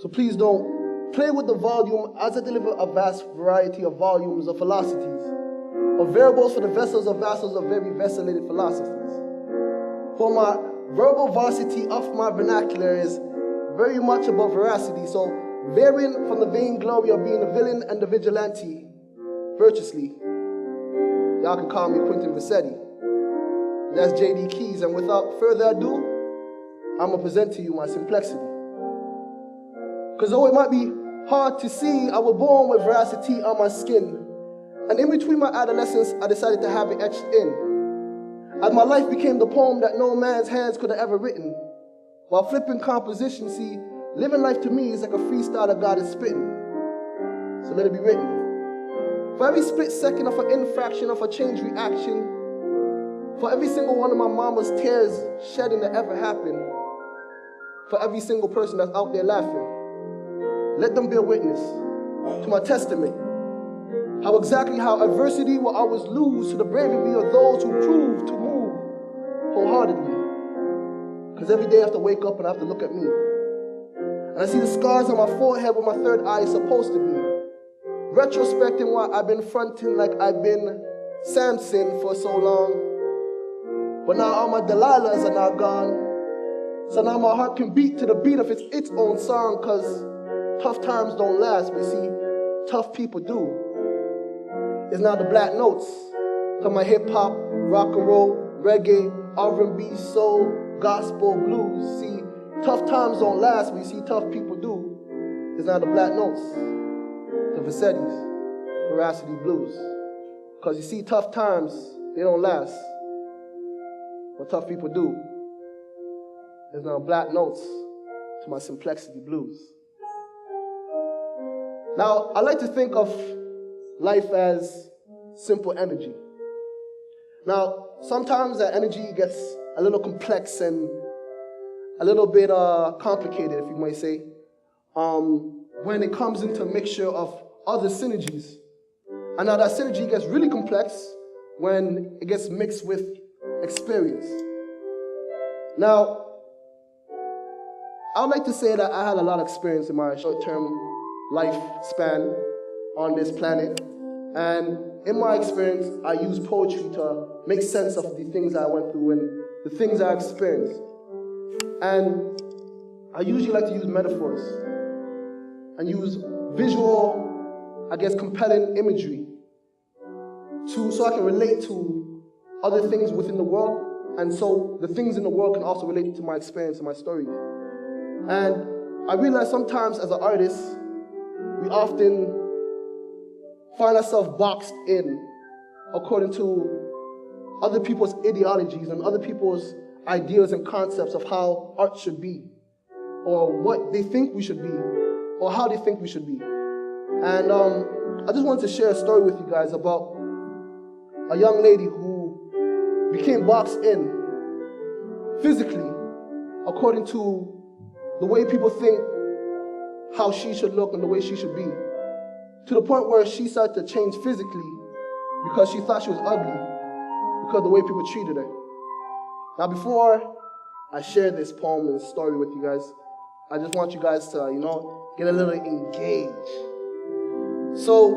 So please don't play with the volume as I deliver a vast variety of volumes of philosophies, of variables for the vessels of vassals of very vesselated philosophies. For my verbal varsity of my vernacular is very much above veracity, so varying from the vain glory of being a villain and a vigilante virtuously, y'all can call me Quentin Vassetti. That's J.D. Keys, and without further ado, I'm going to present to you my simplexity. Because though it might be hard to see, I was born with veracity on my skin. And in between my adolescence, I decided to have it etched in. As my life became the poem that no man's hands could have ever written. While flipping composition, see, living life to me is like a freestyle that God is spitting. So let it be written. For every split second of an infraction of a change reaction, for every single one of my mama's tears shedding that ever happened, for every single person that's out there laughing, let them bear witness to my testament. How adversity will always lose to the bravery of those who prove to move wholeheartedly. Because every day I have to wake up and I have to look at me. And I see the scars on my forehead where my third eye is supposed to be. Retrospecting why I've been fronting like I've been Samson for so long. But now all my Delilahs are now gone. So now my heart can beat to the beat of its own song, because tough times don't last, but see, tough people do. It's now the black notes from my hip-hop, rock and roll, reggae, R&B, soul, gospel, blues. See, tough times don't last, but you see, tough people do. It's now the black notes, the Vassettis, veracity blues. Because you see, tough times, they don't last. What tough people do. There's now black notes to my simplexity blues. Now, I like to think of life as simple energy. Now, sometimes that energy gets a little complex and a little bit complicated, if you might say, when it comes into a mixture of other synergies. And now that synergy gets really complex when it gets mixed with experience. Now, I would like to say that I had a lot of experience in my short-term lifespan on this planet. And in my experience, I use poetry to make sense of the things I went through and the things I experienced. And I usually like to use metaphors and use visual, compelling imagery so I can relate to other things within the world, and so the things in the world can also relate to my experience and my story. And I realize sometimes as an artist, we often find ourselves boxed in according to other people's ideologies and other people's ideas and concepts of how art should be, or what they think we should be, or how they think we should be. And I just wanted to share a story with you guys about a young lady who became boxed in physically according to the way people think how she should look and the way she should be, to the point where she started to change physically because she thought she was ugly because of the way people treated her. Now, before I share this poem and story with you guys, I just want you guys to, get a little engaged. So,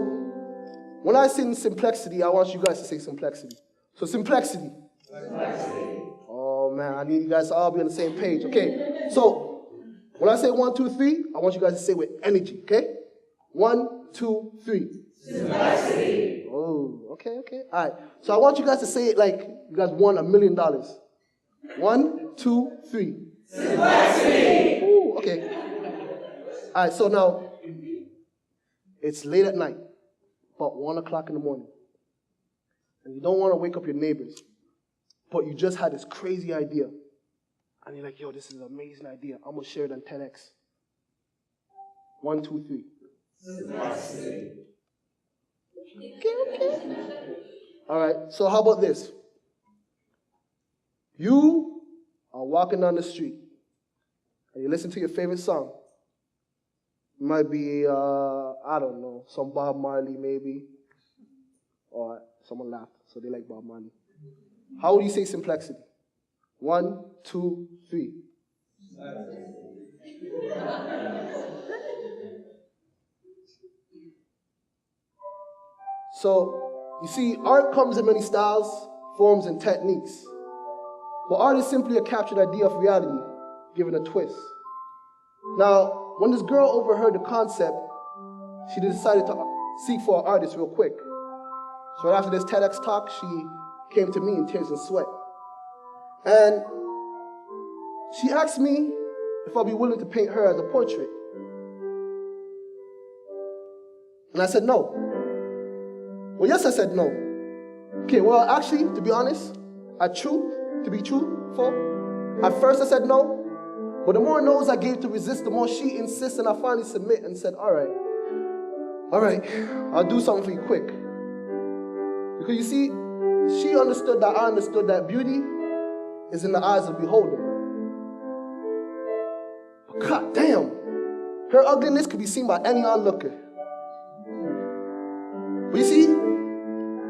when I say simplexity, I want you guys to say simplexity. So, simplexity. Simplexity. Oh, man, I need you guys to all be on the same page. Okay, so when I say 1, 2, 3, I want you guys to say with energy, okay? 1, 2, 3. Simplicity. Oh, okay. All right. So I want you guys to say it like you guys won $1 million. 1, 2, 3. Simplicity. Ooh, okay. All right. So now it's late at night, about 1 o'clock in the morning, and you don't want to wake up your neighbors, but you just had this crazy idea, and you're like, "Yo, this is an amazing idea. I'm gonna share it on TEDx." 1, 2, 3. Simplicity. Okay. All right, so how about this? You are walking down the street, and you listen to your favorite song. It might be, I don't know, some Bob Marley maybe, or someone laughed, so they like Bob Marley. How would you say simplexity? 1, 2, 3. So, you see, art comes in many styles, forms, and techniques. But art is simply a captured idea of reality, given a twist. Now, when this girl overheard the concept, she decided to seek for an artist real quick. So right after this TEDx talk, she came to me in tears and sweat. And she asked me if I'd be willing to paint her as a portrait. And I said no. Well, yes, I said no. Okay, well, actually, to be honest, to be truthful, at first I said no, but the more no's I gave to resist, the more she insisted, and I finally submit and said, all right, I'll do something for you quick. Because you see, she understood that I understood that beauty is in the eyes of the beholder. But god damn, her ugliness could be seen by any onlooker. But you see,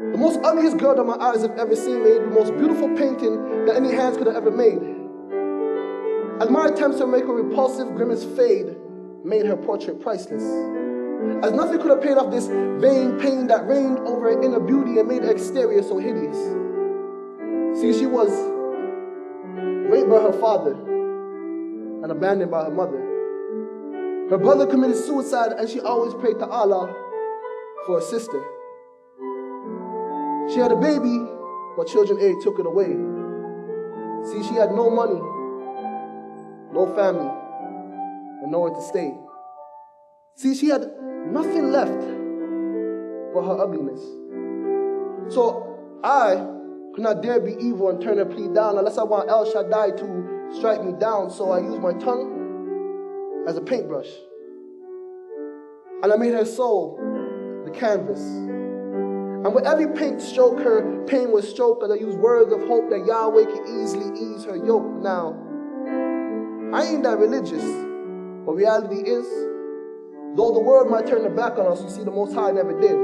the most ugliest girl that my eyes have ever seen made the most beautiful painting that any hands could have ever made. As my attempts to make her repulsive grimace fade made her portrait priceless. As nothing could have paid off this vain pain that reigned over her inner beauty and made her exterior so hideous. See, she was raped by her father and abandoned by her mother. Her brother committed suicide, and she always prayed to Allah for a sister. She had a baby, but Children Aid took it away. See, she had no money, no family, and nowhere to stay. See, she had nothing left but her ugliness. So I could not dare be evil and turn her plea down unless I want El Shaddai to strike me down. So I used my tongue as a paintbrush. And I made her soul the canvas. And with every paint stroke, her pain was stroked, as I used words of hope that Yahweh could easily ease her yoke. Now, I ain't that religious, but reality is, though the world might turn their back on us, you see, the Most High never did.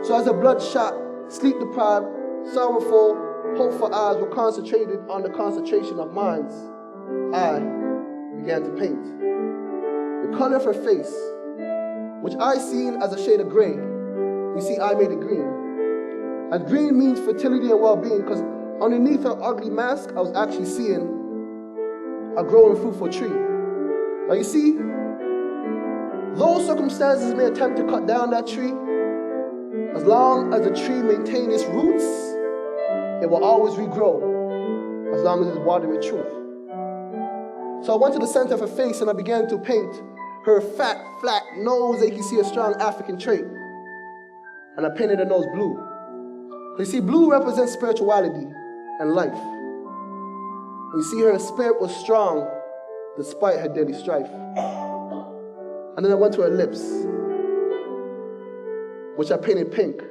So as a bloodshot, sleep-deprived, sorrowful, hopeful eyes were concentrated on the concentration of minds, I began to paint. The color of her face, which I seen as a shade of gray, you see, I made it green. And green means fertility and well-being, because underneath her ugly mask, I was actually seeing a growing fruitful tree. Now you see, those circumstances may attempt to cut down that tree, as long as the tree maintains its roots, it will always regrow, as long as it's watered with truth. So I went to the center of her face and I began to paint her fat, flat nose that you can see a strong African trait. And I painted her nose blue. You see, blue represents spirituality and life. You see, her spirit was strong despite her daily strife. And then I went to her lips, which I painted pink.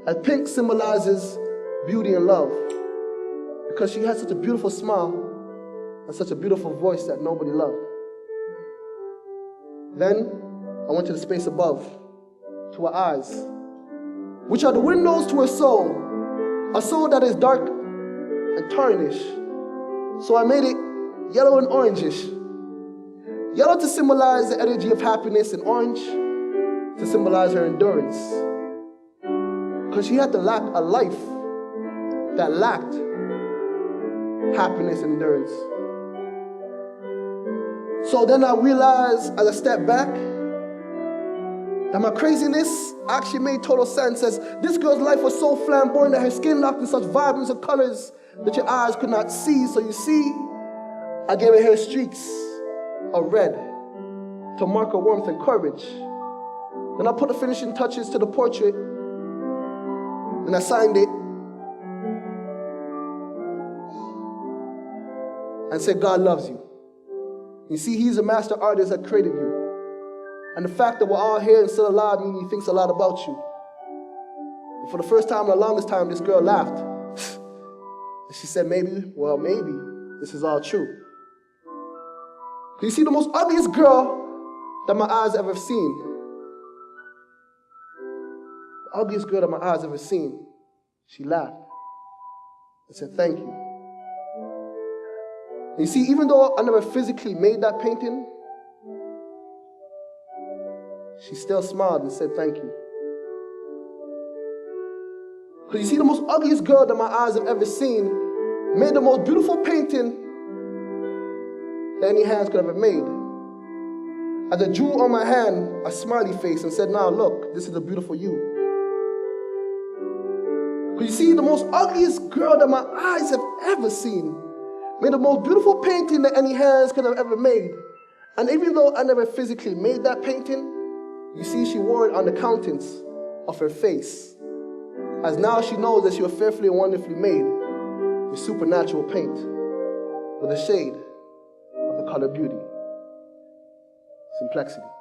And pink symbolizes beauty and love, because she had such a beautiful smile and such a beautiful voice that nobody loved. Then I went to the space above, to her eyes, which are the windows to her soul, a soul that is dark and tarnished. So I made it yellow and orangish. Yellow to symbolize the energy of happiness, and orange to symbolize her endurance. Because she had to lack a life that lacked happiness and endurance. So then I realized, as I stepped back, that my craziness actually made total sense, as this girl's life was so flamboyant that her skin locked in such vibrance of colors that your eyes could not see. So you see, I gave her hair streaks of red to mark her warmth and courage. Then I put the finishing touches to the portrait, and I signed it and said, God loves you. You see, he's a master artist that created you. And the fact that we're all here and still alive means he thinks a lot about you. And for the first time in the longest time, this girl laughed. She said, maybe this is all true. You see, the most ugliest girl that my eyes ever seen, the ugliest girl that my eyes ever seen, she laughed and said, thank you. And you see, even though I never physically made that painting, she still smiled and said thank you. Because you see, the most ugliest girl that my eyes have ever seen made the most beautiful painting that any hands could have ever made. As I drew on my hand a smiley face and said, now look, this is a beautiful you. Because you see, the most ugliest girl that my eyes have ever seen made the most beautiful painting that any hands could have ever made. And even though I never physically made that painting, you see, she wore it on the countenance of her face. As now she knows that she was fearfully and wonderfully made with supernatural paint, with a shade of the color beauty. Simplexity.